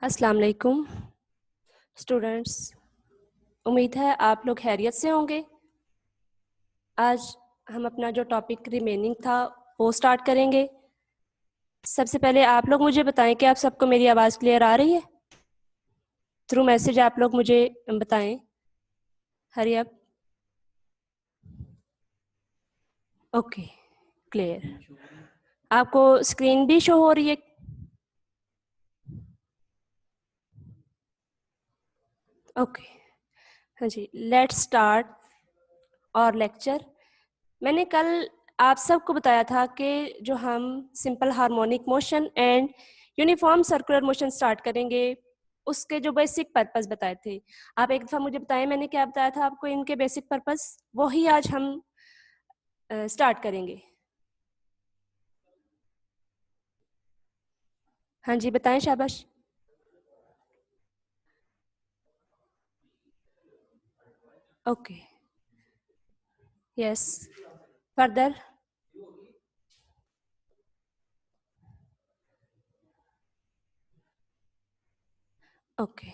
अस्सलाम वालेकुम स्टूडेंट्स। उम्मीद है आप लोग खैरियत से होंगे। आज हम अपना जो टॉपिक रिमेनिंग था वो स्टार्ट करेंगे। सबसे पहले आप लोग मुझे बताएं कि आप सबको मेरी आवाज़ क्लियर आ रही है। थ्रू मैसेज आप लोग मुझे बताएं। Hurry up. Okay, clear. आपको स्क्रीन भी शो हो रही है? ओके, हाँ जी, लेट्स स्टार्ट और लेक्चर। मैंने कल आप सबको बताया था कि जो हम simple harmonic motion and uniform circular motion start करेंगे, उसके जो बेसिक पर्पस बताए थे। आप एक दफ़ा मुझे बताएं मैंने क्या बताया था आपको इनके बेसिक पर्पस, वही आज हम स्टार्ट करेंगे। हाँ जी, बताएं, शाबाश। Okay, yes, further. ओके,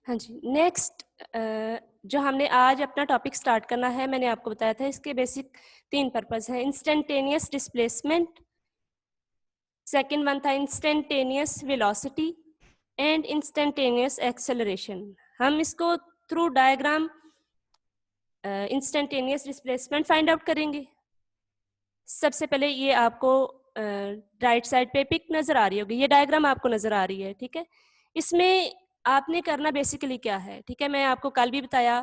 हाँ जी, नेक्स्ट जो हमने आज अपना टॉपिक स्टार्ट करना है, मैंने आपको बताया था इसके बेसिक 3 पर्पस है। इंस्टेंटेनियस डिस्प्लेसमेंट, सेकेंड वन था instantaneous velocity and instantaneous acceleration. हम इसको through diagram instantaneous displacement find out करेंगे। सबसे पहले ये आपको राइट साइड पे पिक नजर आ रही होगी, ये डायग्राम आपको नजर आ रही है, ठीक है। इसमें आपने करना बेसिकली क्या है, ठीक है। मैं आपको कल भी बताया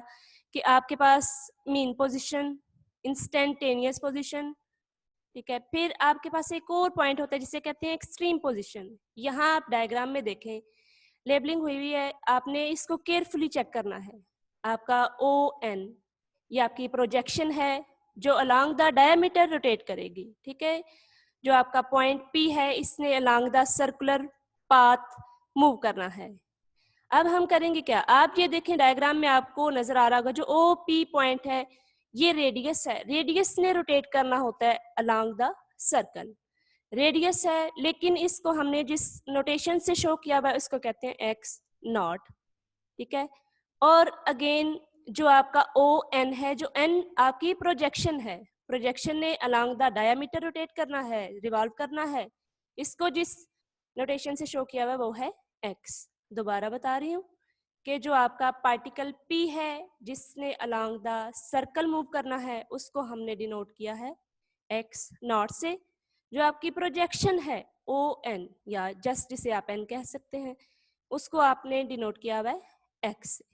कि आपके पास मीन पोजीशन, इंस्टेंटेनियस पोजीशन, ठीक है, फिर आपके पास एक और पॉइंट होता है जिसे कहते हैं एक्सट्रीम पोजीशन। यहाँ आप डायग्राम में देखें, लेबलिंग हुई हुई है, आपने इसको केयरफुली चेक करना है। आपका ओ एन, ये आपकी प्रोजेक्शन है जो अलोंग द डायमीटर रोटेट करेगी, ठीक है। जो आपका पॉइंट पी है, इसने along the circular path move करना है। अब हम करेंगे क्या, आप ये देखें डायग्राम में आपको नजर आ रहा होगा जो ओ पी पॉइंट है, ये रेडियस है। रेडियस ने रोटेट करना होता है अलोंग द सर्कल। रेडियस है, लेकिन इसको हमने जिस नोटेशन से शो किया हुआ है उसको कहते हैं एक्स नॉट, ठीक है। और अगेन जो आपका ओ एन है, जो एन आपकी प्रोजेक्शन है, प्रोजेक्शन ने अलोंग द डायमीटर रोटेट करना है, रिवॉल्व करना है। इसको जिस नोटेशन से शो किया हुआ है वो है एक्स। दोबारा बता रही हूँ कि जो आपका पार्टिकल पी है जिसने अलोंग द सर्कल मूव करना है, उसको हमने डिनोट किया है एक्स नॉट से। जो आपकी प्रोजेक्शन है ओ एन, या जस्ट जिसे आप एन कह सकते हैं, उसको आपने डिनोट किया हुआ है एक्स से।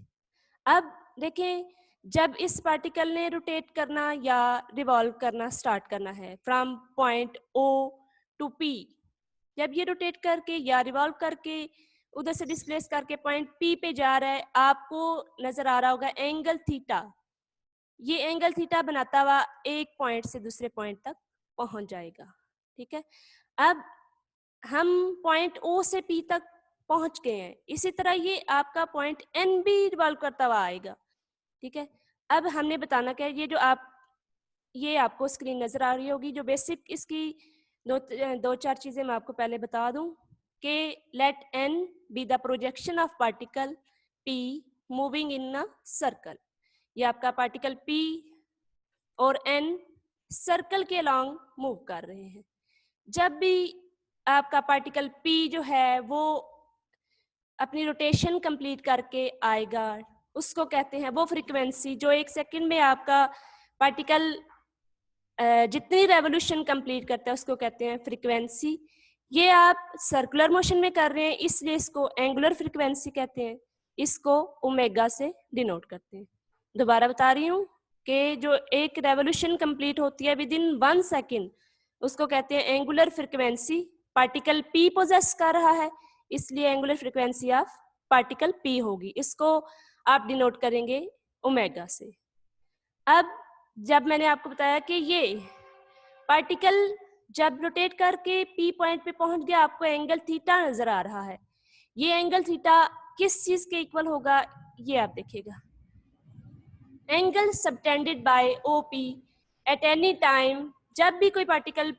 अब देखें, जब इस पार्टिकल ने रोटेट करना या रिवॉल्व करना स्टार्ट करना है from point O to P, जब ये रोटेट करके या रिवॉल्व करके उधर से डिस्प्लेस करके पॉइंट पी पे जा रहा है, आपको नजर आ रहा होगा एंगल थीटा। ये एंगल थीटा बनाता हुआ एक पॉइंट से दूसरे पॉइंट तक पहुंच जाएगा, ठीक है। अब हम पॉइंट ओ से पी तक पहुंच गए हैं, इसी तरह ये आपका पॉइंट एन भी रिवॉल्व करता हुआ आएगा, ठीक है। अब हमने बताना क्या है, ये आपको स्क्रीन नजर आ रही होगी। जो बेसिक इसकी दो चार चीजें मैं आपको पहले बता दूं कि let N be the projection of particle P moving in a circle. ये आपका पार्टिकल पी और एन सर्कल के अलोंग मूव कर रहे हैं। जब भी आपका पार्टिकल पी जो है वो अपनी रोटेशन कंप्लीट करके आएगा, उसको कहते हैं वो फ्रीक्वेंसी जो एक सेकंड में आपका पार्टिकल जितनी रेवोल्यूशन कंप्लीट करता है उसको कहते हैं फ्रीक्वेंसी। ये आप सर्कुलर मोशन में कर रहे हैं इसलिए इसको एंगुलर फ्रीक्वेंसी कहते हैं, इसको ओमेगा से डिनोट करते हैं। दोबारा बता रही हूँ कि जो एक रेवोल्यूशन कंप्लीट होती है विद इन 1 सेकेंड, उसको कहते हैं angular frequency. Particle P possess कर रहा है इसलिए angular frequency of particle P होगी, इसको आप डिनोट करेंगे ओमेगा से। अब जब मैंने आपको बताया कि ये पार्टिकल जब रोटेट करके पी पॉइंट पे पहुंच गया, आपको एंगल थीटा नजर आ रहा है। ये एंगल थीटा किस चीज के इक्वल होगा, ये आप देखिएगा, angle subtended bye OP at any time. जब भी कोई पार्टिकल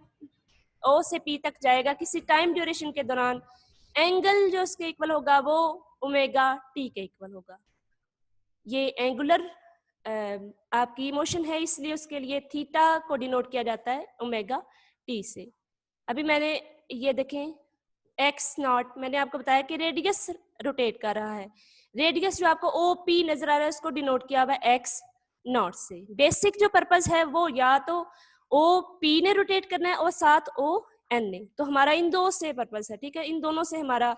ओ से पी तक जाएगा किसी टाइम ड्यूरेशन के दौरान, एंगल जो उसके इक्वल होगा वो ओमेगा टी के इक्वल होगा। ये एंगुलर आपकी मोशन है, इसलिए उसके लिए थीटा को डिनोट किया जाता है ओमेगा टी से। अभी मैंने ये देखें एक्स नॉट, मैंने आपको बताया कि रेडियस रोटेट कर रहा है। रेडियस जो आपको ओ पी नजर आ रहा है उसको डिनोट किया हुआ है एक्स नॉट से। बेसिक जो पर्पस है वो या तो ओ पी ने रोटेट करना है और साथ ओ एन ने, तो हमारा इन दो से पर्पस है, ठीक है, इन दोनों से हमारा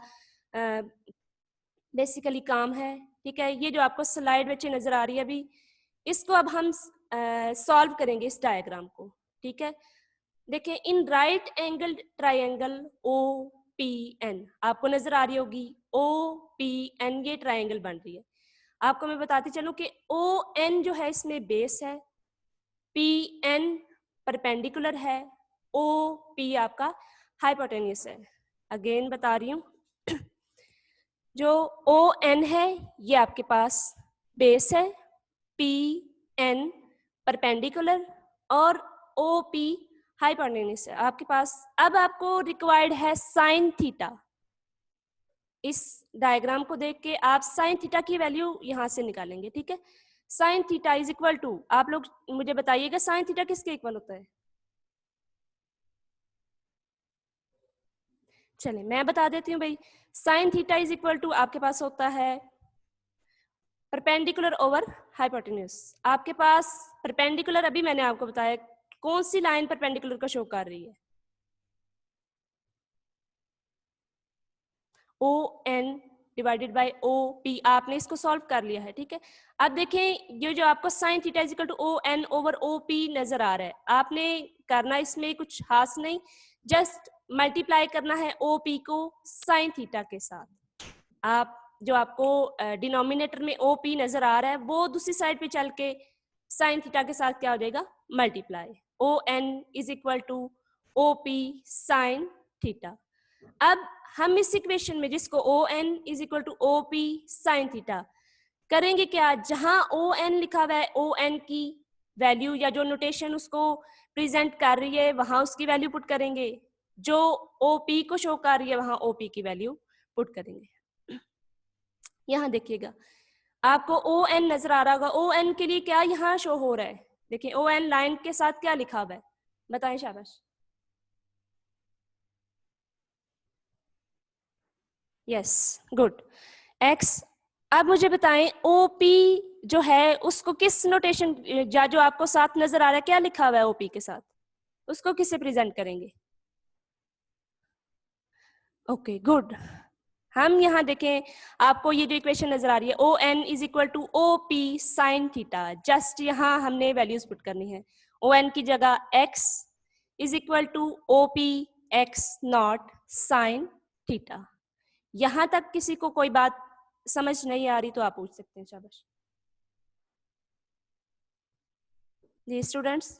बेसिकली काम है, ठीक है। ये जो आपको स्लाइड बच्चे नजर आ रही है अभी, इसको अब हम सॉल्व करेंगे इस डायग्राम को, ठीक है। देखिए in right angle triangle O P N आपको नजर आ रही होगी, ओ पी एन ये ट्राइंगल बन रही है। आपको मैं बताती चलूं कि ओ एन जो है इसमें बेस है, पी एन परपेंडिकुलर है, ओ पी आपका हाइपोटेन्यूस है। अगेन बता रही हूं, जो ओ एन है ये आपके पास बेस है, पी एन परपेंडिकुलर और ओ पी हाइपोटेन्यूस है आपके पास। अब आपको रिक्वायर्ड है साइन थीटा। इस डायग्राम को देख के आप साइन थीटा की वैल्यू यहां से निकालेंगे, ठीक है। Sine theta is equal to, आप लोग मुझे बताइएगा साइन थीटा किसके इक्वल होता है। चलिए मैं बता देती हूँ भाई, sine theta is equal to आपके पास होता है परपेंडिकुलर ओवर हाइपोटेन्यूस। आपके पास परपेंडिकुलर, अभी मैंने आपको बताया कौन सी लाइन परपेंडिकुलर को शो कर रही है, O N divided by O P. आपने इसको सॉल्व कर लिया है, ठीक है। अब देखें ये जो आपको sine theta is equal to O N over O P नजर आ रहा है, आपने करना इसमें कुछ खास नहीं, जस्ट मल्टीप्लाई करना है ओ पी को साइन थीटा के साथ। आप जो आपको डिनोमिनेटर में ओ पी नजर आ रहा है वो दूसरी साइड पे चल के साइन थीटा के साथ क्या हो जाएगा, multiply. O N is equal to O P sine theta. अब हम इस इक्वेशन में जिसको O N is equal to O P sine theta करेंगे क्या, जहां ओ एन लिखा हुआ है ओ एन की वैल्यू या जो नोटेशन उसको प्रेजेंट कर रही है वहां उसकी वैल्यू पुट करेंगे, जो ओ पी को शो कर रही है वहां ओ पी की वैल्यू पुट करेंगे। यहाँ देखिएगा आपको ओ एन नजर आ रहा होगा, ओ एन के लिए क्या यहाँ शो हो रहा है, देखिए ओ एन लाइन के साथ क्या लिखा हुआ है, बताएं शाबाश। Yes good, x. अब मुझे बताएं ओ पी जो है उसको किस नोटेशन या जो आपको साथ नजर आ रहा है क्या लिखा हुआ है ओ पी के साथ, उसको किससे प्रेजेंट करेंगे। ओके गुड, हम यहाँ देखें आपको ये जो इक्वेशन नजर आ रही है O N is equal to O P sine theta, just यहाँ हमने वैल्यूज पुट करनी है। ओ एन की जगह X is equal to O P X naught sine theta. यहां तक किसी को कोई बात समझ नहीं आ रही तो आप पूछ सकते हैं, शाबाश जी। स्टूडेंट्स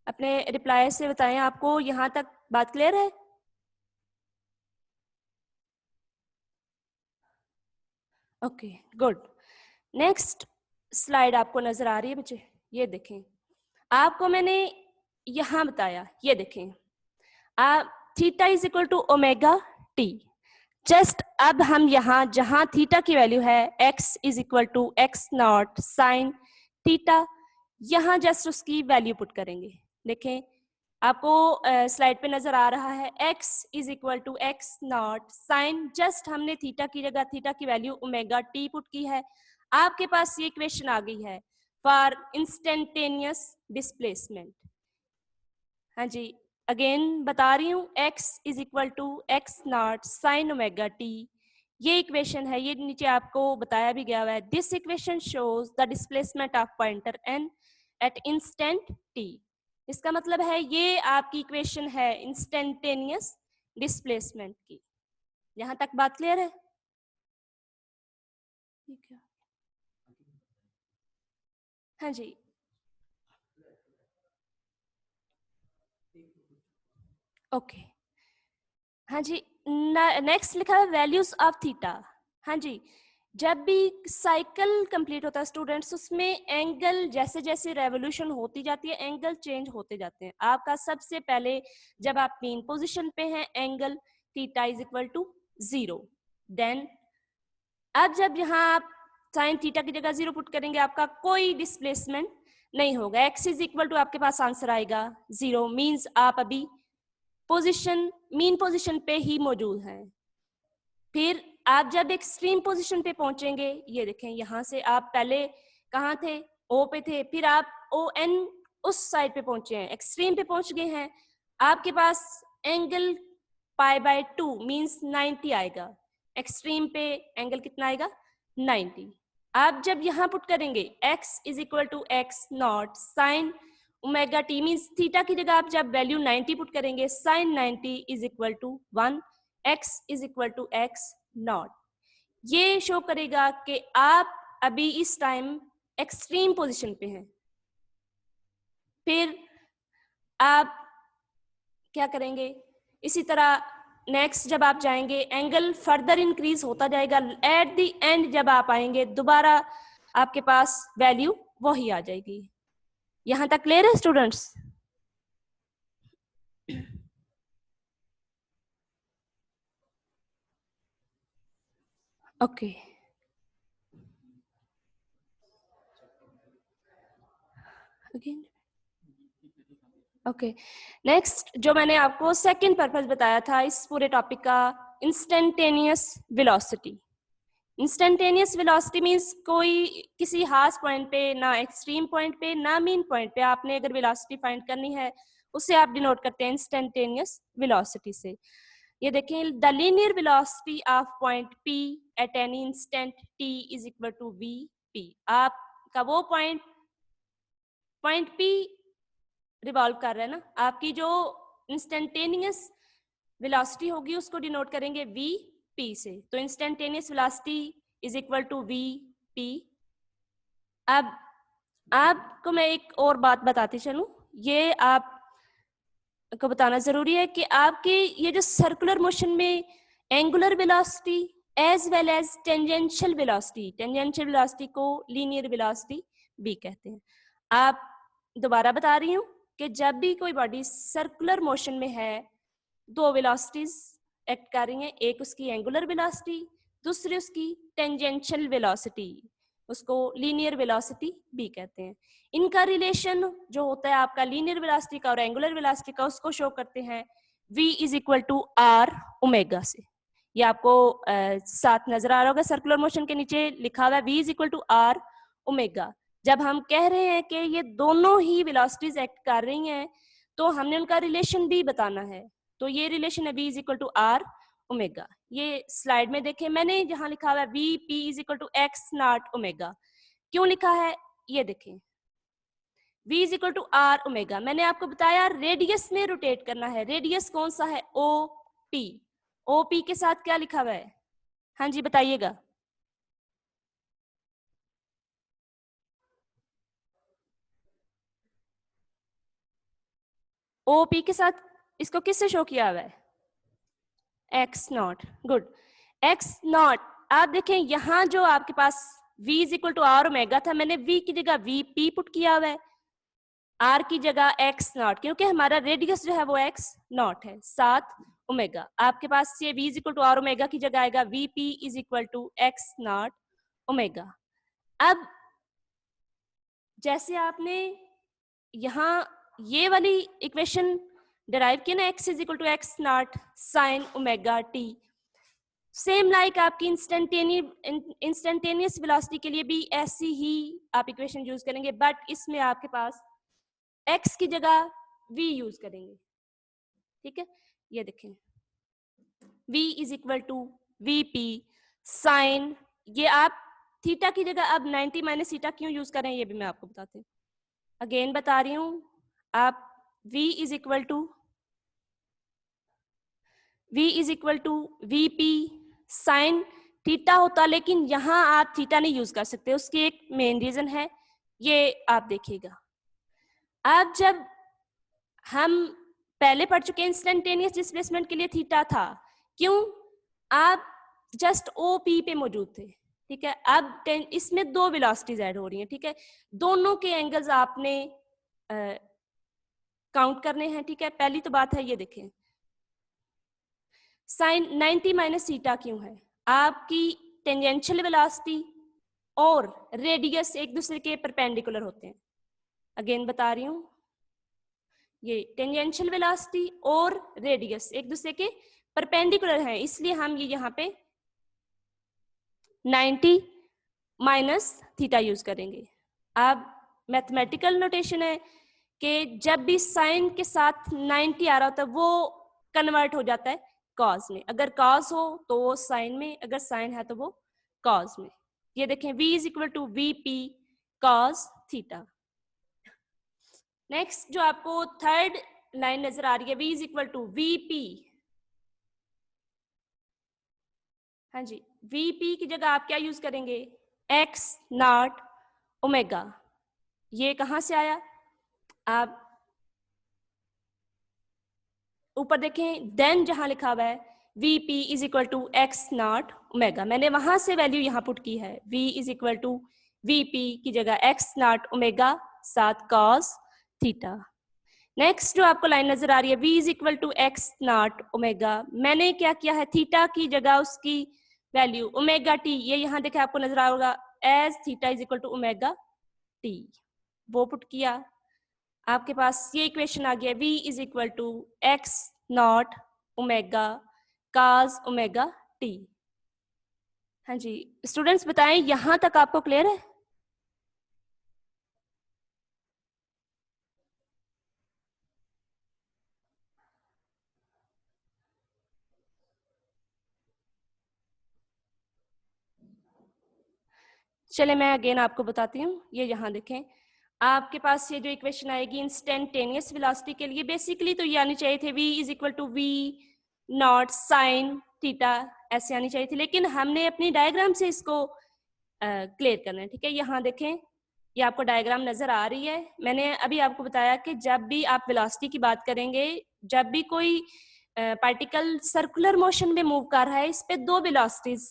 अपने रिप्लाई से बताएं आपको यहां तक बात क्लियर है। ओके गुड, नेक्स्ट स्लाइड आपको नजर आ रही है बच्चे, ये देखें आपको मैंने यहां बताया, ये देखें आप theta is equal to omega T. Just अब हम यहाँ जहां थीटा की वैल्यू है x is equal to X naught sine theta, यहाँ जस्ट उसकी वैल्यू पुट करेंगे। देखें आपको स्लाइड पे नजर आ रहा है x is equal to X naught sine, just हमने थीटा की जगह थीटा की वैल्यू ओमेगा टी पुट की है। आपके पास ये इक्वेशन आ गई है फॉर इंस्टेंटेनियस डिस्प्लेसमेंट। हाँ जी अगेन बता रही हूँ x is equal to X naught sine omega T, ये इक्वेशन है, ये नीचे आपको बताया भी गया हुआ है। This equation shows the displacement of pointer n at instant t। इसका मतलब है ये आपकी इक्वेशन है इंस्टेंटेनियस डिस्प्लेसमेंट की। यहां तक बात क्लियर है, ठीक है। हाँ जी ओके हाँ जी, नेक्स्ट लिखा है वैल्यूज ऑफ थीटा। हाँ जी, जब भी साइकिल कंप्लीट होता है स्टूडेंट्स उसमें एंगल जैसे जैसे रेवोल्यूशन होती जाती है एंगल चेंज होते जाते हैं। आपका सबसे पहले जब आप मीन पोजीशन पे हैं angle theta is equal to 0। Then अब जब यहाँ आप साइन थीटा की जगह 0 पुट करेंगे, आपका कोई डिस्प्लेसमेंट नहीं होगा। x इज इक्वल टू आपके पास आंसर आएगा 0, मीन्स आप अभी पोजीशन मीन पोजीशन पे ही मौजूद हैं। फिर आप जब एक्सट्रीम पोजीशन पे पहुंचेंगे, ये देखें यहाँ से आप पहले कहाँ थे, O पे थे, फिर आप ON उस साइड पे पहुंचे हैं, एक्सट्रीम पे पहुंच गए हैं, आपके पास एंगल π/2 मीन्स 90 आएगा। एक्सट्रीम पे एंगल कितना आएगा, 90। आप जब यहाँ पुट करेंगे x is equal to x naught sine omega t, means theta की जगह आप जब वैल्यू 90 पुट करेंगे, sine 90 is equal to 1, x is equal to x naught. ये शो करेगा कि आप अभी इस टाइम एक्सट्रीम पोजीशन पे हैं। फिर आप क्या करेंगे, इसी तरह नेक्स्ट जब आप जाएंगे एंगल फर्दर इंक्रीज होता जाएगा। एट द एंड जब आप आएंगे दोबारा आपके पास वैल्यू वही आ जाएगी। यहां तक क्लियर है students? Okay again okay next जो मैंने आपको सेकंड पर्पस बताया था इस पूरे टॉपिक का, instantaneous velocity. Instantaneous velocity means कोई किसी हाफ पॉइंट पे, ना एक्सट्रीम पॉइंट पे ना मीन पॉइंट पे, आपने अगर वेलोसिटी फाइंड करनी है उसे आप डिनोट करते हैं इंस्टेंटेनियस वेलोसिटी से। ये देखें, the linear velocity of point P at any instant T is equal to VP। आपका वो पॉइंट P रिवॉल्व कर रहा है ना, आपकी जो इंस्टेंटेनियस वेलोसिटी होगी उसको डिनोट करेंगे VP से। तो instantaneous velocity is equal to VP। अब आपको मैं एक और बात बताती चलूं, ये आपको बताना जरूरी है कि आपके ये जो सर्कुलर मोशन में angular velocity as well as tangential velocity को लीनियर वेलोसिटी भी कहते हैं। आप दोबारा बता रही हूँ कि जब भी कोई बॉडी सर्कुलर मोशन में है, दो वेलोसिटीज एक्ट कर रही हैं, एक उसकी एंगुलर वेलोसिटी, दूसरी उसकी टेंजेंशियल वेलोसिटी, उसको लीनियर वेलोसिटी भी कहते हैं। इनका रिलेशन जो होता है आपका लीनियर वेलोसिटी का और एंगुलर वेलोसिटी का, उसको शो करते हैं v is equal to r omega से। ये आपको साथ नजर आ रहा होगा, सर्कुलर मोशन के नीचे लिखा हुआ है v is equal to r omega. जब हम कह रहे हैं कि ये दोनों ही वेलोसिटीज एक्ट कर रही हैं, तो हमने उनका रिलेशन भी बताना है। तो ये रिलेशन है v is equal to r omega. ये स्लाइड में देखें, मैंने जहां लिखा हुआ है VP is equal to x naught omega, क्यों लिखा है ये देखें, v is equal to r omega. मैंने आपको बताया रेडियस में रोटेट करना है, रेडियस कौन सा है, OP। OP के साथ क्या लिखा हुआ है, हाँ जी बताइएगा। OP के साथ इसको किससे शो किया हुआ है, x naught. Good, x naught. आप देखें यहां जो आपके पास v is equal to r omega था, मैंने v की जगह VP पुट किया हुआ है, r की जगह x नॉट, क्योंकि हमारा रेडियस जो है वो x नॉट है, 7 ओमेगा। आपके पास ये v is equal to r omega की जगह आएगा VP is equal to x naught omega. अब जैसे आपने यहाँ ये वाली इक्वेशन डिराइव की ना, x is equal to x naught sine omega t, same like आपकी इंस्टेंटेनियस वेलोसिटी के लिए भी ऐसी ही आप इक्वेशन यूज करेंगे, बट इसमें आपके पास x की जगह v यूज करेंगे। ठीक है, ये देखें v is equal to VP sine, ये आप थीटा की जगह अब 90 माइनस थीटा क्यों यूज करें ये भी मैं आपको बताती हूँ। अगेन बता रही हूँ, आप v is equal to VP sine theta होता, लेकिन यहां आप थीटा नहीं यूज कर सकते, उसकी एक मेन रीजन है, ये आप देखिएगा। अब जब हम पहले पढ़ चुके हैं इंस्टेंटेनियस डिस्प्लेसमेंट के लिए थीटा था, क्यों, आप जस्ट OP पे मौजूद थे। ठीक है, अब इसमें दो वेलोसिटीज ऐड हो रही हैं। ठीक है, दोनों के एंगल्स आपने काउंट करने हैं। ठीक है, पहली तो बात है ये देखें, साइन 90 माइनस थीटा क्यों है? आपकी टेंजेंशियल वेलोसिटी और रेडियस एक दूसरे के परपेंडिकुलर होते हैं। अगेन बता रही हूं, ये टेंजेंशियल वेलोसिटी और रेडियस एक दूसरे के परपेंडिकुलर हैं, इसलिए हम ये यहाँ पे 90 माइनस थीटा यूज करेंगे। अब मैथमेटिकल नोटेशन है कि जब भी साइन के साथ 90 आ रहा होता है वो कन्वर्ट हो जाता है कॉज में। अगर कॉज हो तो वो साइन में, अगर साइन है तो वो कॉज में। ये देखें v is equal to V P cos theta. Next जो आपको थर्ड लाइन नजर आ रही है v is equal to V P, हाँ जी, वी पी की जगह आप क्या यूज करेंगे? X naught omega. ये कहां से आया? आप ऊपर देखें, देन जहां लिखा हुआ है V P is equal to X naught omega, मैंने वहां से वैल्यू यहां पुट की है। v is equal to V P की जगह एक्स नॉट ओमेगा साथ कॉस थीटा। नेक्स्ट जो आपको लाइन नजर आ रही है v is equal to X naught omega, मैंने क्या किया है, थीटा की जगह उसकी वैल्यू ओमेगा टी, ये यहाँ देखे आपको नजर आ होगा, as theta is equal to omega T, वो पुट किया। आपके पास ये इक्वेशन आ गया v is equal to X naught omega cos omega T. हाँ जी स्टूडेंट्स बताएं यहां तक आपको क्लियर है? चले मैं अगेन आपको बताती हूँ। ये यहाँ देखें, आपके पास ये जो इक्वेशन आएगी इंस्टेंटेनियस वेलोसिटी के लिए, बेसिकली तो ये आनी चाहिए थे v is equal to V naught sine theta, ऐसे आनी चाहिए थी, लेकिन हमने अपनी डायग्राम से इसको क्लियर करना है। ठीक है, यहाँ देखें, ये आपको डायग्राम नजर आ रही है। मैंने अभी आपको बताया कि जब भी आप वेलोसिटी की बात करेंगे, जब भी कोई पार्टिकल सर्कुलर मोशन में मूव कर रहा है, इस पे दो वेलोसिटीज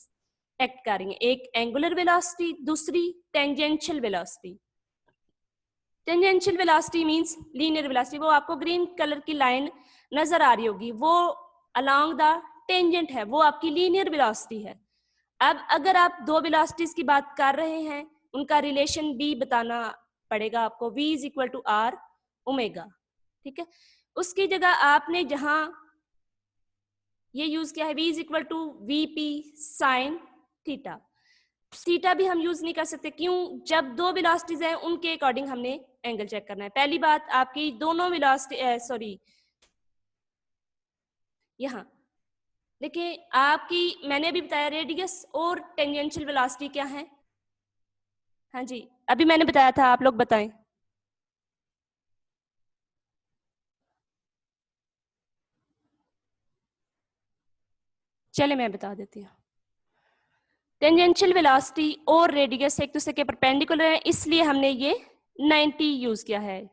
एक्ट करेंगे, एक एंगुलर वेलोसिटी, दूसरी tangential velocity. Tangential velocity means linear velocity, वो आपको ग्रीन कलर की लाइन नजर आ रही होगी, वो अलोंग द टेंजेंट है, वो आपकी लीनियर वेलोसिटी है। अब अगर आप दो वेलोसिटीज की बात कर रहे हैं, उनका रिलेशन भी बताना पड़ेगा आपको, v is equal to R omega. ठीक है, उसकी जगह आपने जहां ये यूज किया है v is equal to V P sine theta, theta भी हम यूज नहीं कर सकते, क्यों? जब दो वेलोसिटीज हैं उनके अकॉर्डिंग हमने एंगल चेक करना है। पहली बात, आपकी दोनों वेलोसिटी सॉरी यहाँ देखिए, आपकी मैंने अभी बताया रेडियस और टेंजेंशियल वेलोसिटी क्या है। हाँ जी अभी मैंने बताया था, आप लोग बताएं। चले मैं बता देती हूँ। टेंजेंशियल वेलोसिटी और रेडियस एक दूसरे के परपेंडिकुलर है, इसलिए हमने ये 90 यूज किया है।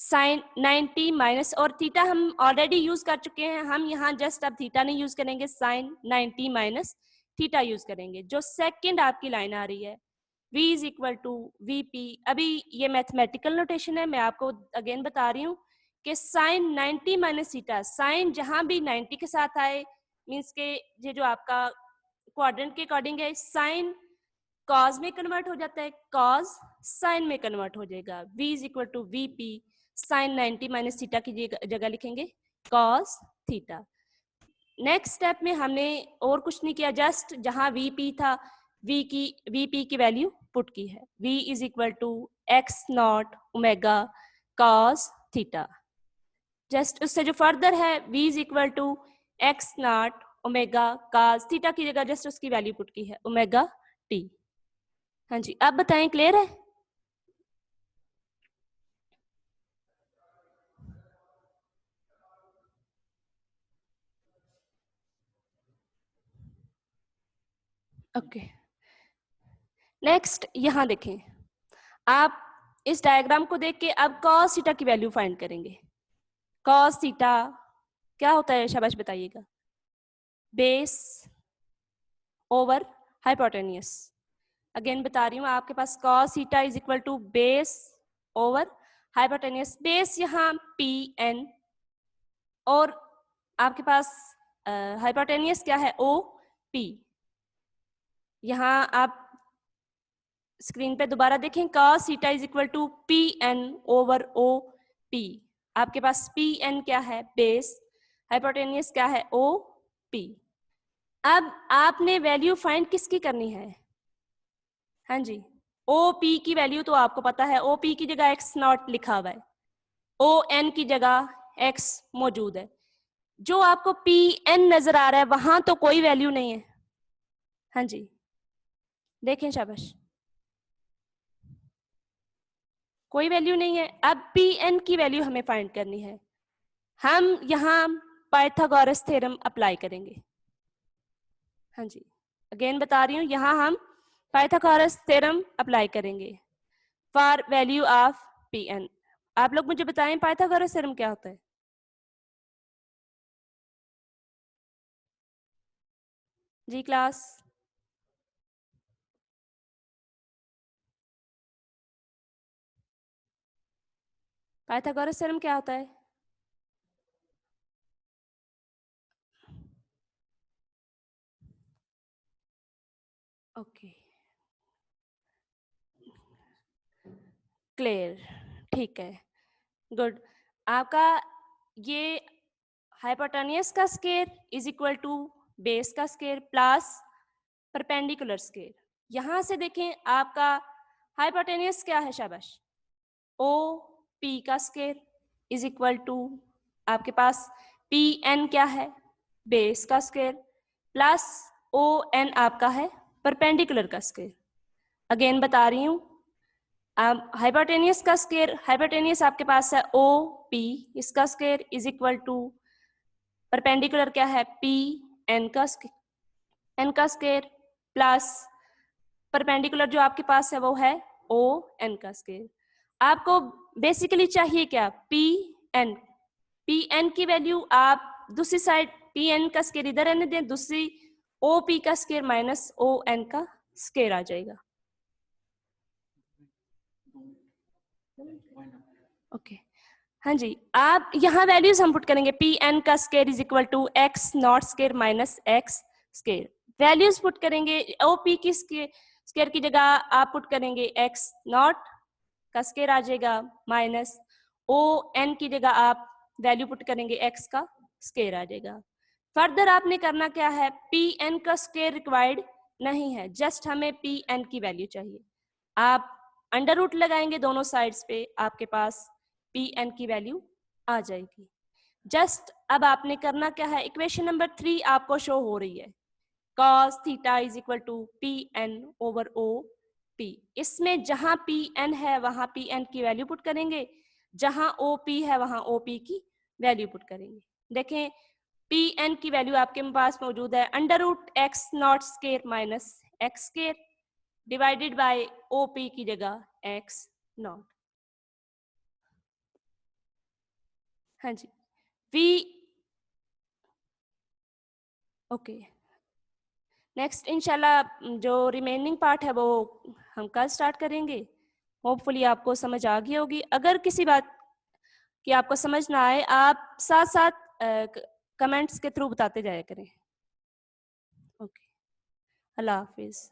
साइन 90 माइनस, और थीटा हम ऑलरेडी यूज कर चुके हैं, हम यहाँ जस्ट अब थीटा नहीं यूज करेंगे, साइन 90 माइनस थीटा यूज करेंगे। जो सेकंड आपकी लाइन आ रही है v is equal to V P, अभी ये मैथमेटिकल नोटेशन है, मैं आपको अगेन बता रही हूँ कि साइन 90 माइनस थीटा, साइन जहां भी 90 के साथ आए मीन्स के ये जो आपका क्वाड्रेंट के अकॉर्डिंग है, साइन कॉज में कन्वर्ट हो जाता है, कॉज साइन में कन्वर्ट हो जाएगा। v is equal to V P sine 90 minus theta की जगह लिखेंगे कॉस थीटा। नेक्स्ट स्टेप में हमने और कुछ नहीं किया, जस्ट जहां वी पी था वी पी की वैल्यू पुट की है, v is equal to X naught omega cos theta. Just उससे जो फर्दर है v is equal to X naught omega cos theta की जगह जस्ट उसकी वैल्यू पुट की है ओमेगा टी। हाँ जी आप बताएं क्लियर है? ओके नेक्स्ट यहाँ देखें, आप इस डायग्राम को देख के अब cos थीटा की वैल्यू फाइंड करेंगे। cos थीटा क्या होता है शाबाश बताइएगा? Base over hypotenuse. अगेन बता रही हूँ, आपके पास cos theta is equal to base over hypotenuse, base यहाँ पी एन, और आपके पास हाइपोटेनियस क्या है, ओ पी। यहाँ आप स्क्रीन पे दोबारा देखें, cos theta is equal to P N over O P. आपके पास पी एन क्या है, बेस, हाइपोटेनियस क्या है, ओ पी। अब आपने वैल्यू फाइंड किसकी करनी है, हाँ जी, ओ पी की वैल्यू तो आपको पता है, ओ पी की जगह एक्स नॉट लिखा हुआ है, ओ एन की जगह एक्स मौजूद है। जो आपको पी एन नजर आ रहा है वहां तो कोई वैल्यू नहीं है, हाँ जी, देखें शाबाश, कोई वैल्यू नहीं है। अब पी एन की वैल्यू हमें फाइंड करनी है। हम यहाँ पाइथागोरस थ्योरम अप्लाई करेंगे, हाँ जी, अगेन बता रही हूँ, यहाँ हम पाइथागोरस थ्योरम अप्लाई करेंगे for value of P N. आप लोग मुझे बताएं पाइथागोरस थ्योरम क्या होता है। जी क्लास, पाइथागोरस थ्योरम क्या होता है। ओके, क्लियर, ठीक है, गुड। आपका ये हाइपोटेनियस का square is equal to base का स्केयर प्लस परपेंडिकुलर स्केयर। यहां से देखें आपका हाइपोटेनियस क्या है, शाबाश, ओ पी का स्केयर इज इक्वल टू आपके पास पी एन क्या है, बेस का स्केयर प्लस ओ एन आपका है परपेंडिकुलर का स्केयर। अगेन बता रही हूं, हाइपोटेनियस का स्केयर, हाइपोटेनियस आपके पास है ओ पी, इसका square is equal to perpendicular क्या है, पी एन का स्केयर प्लस परपेंडिकुलर जो आपके पास है वो है ओ एन का स्केयर। आपको बेसिकली चाहिए क्या, पी एन। पी एन की वैल्यू आप दूसरी साइड पी एन का स्केयर इधर रहने दें, दूसरी ओ पी का स्केयर माइनस ओ एन का स्केयर आ जाएगा। ओके, हाँ जी, आप यहाँ वैल्यूज हम पुट करेंगे, पी एन का square is equal to X not square minus X square. Values put करेंगे, ओ पी की स्केयर की जगह आप पुट करेंगे एक्स नॉट का स्केयर आ जाएगा माइनस ओ एन की जगह आप वैल्यू पुट करेंगे एक्स का स्केयर आ जाएगा। फर्दर आपने करना क्या है, पी एन का स्केयर रिक्वायर्ड नहीं है, जस्ट हमें पी एन की वैल्यू चाहिए। आप अंडर रूट लगाएंगे दोनों साइड्स पे, आपके पास पी एन की वैल्यू आ जाएगी। जस्ट अब आपने करना क्या है, इक्वेशन नंबर 3 आपको शो हो रही है, cos theta is equal to P N over O P. इसमें जहां पी एन है वहां पी एन की वैल्यू पुट करेंगे, जहां ओ पी है वहां ओ पी की वैल्यू पुट करेंगे। देखें पी एन की वैल्यू आपके पास मौजूद है under root X not square minus X square divided by O P की जगह एक्स नॉट, हाँ जी, वी ओके। नेक्स्ट इंशाल्लाह जो रिमेनिंग पार्ट है वो हम कल स्टार्ट करेंगे। होपफुली आपको समझ आ गई होगी। अगर किसी बात की आपको समझ ना आए, आप साथ साथ कमेंट्स के थ्रू बताते जाया करें। ओके, अल्लाह हाफिज।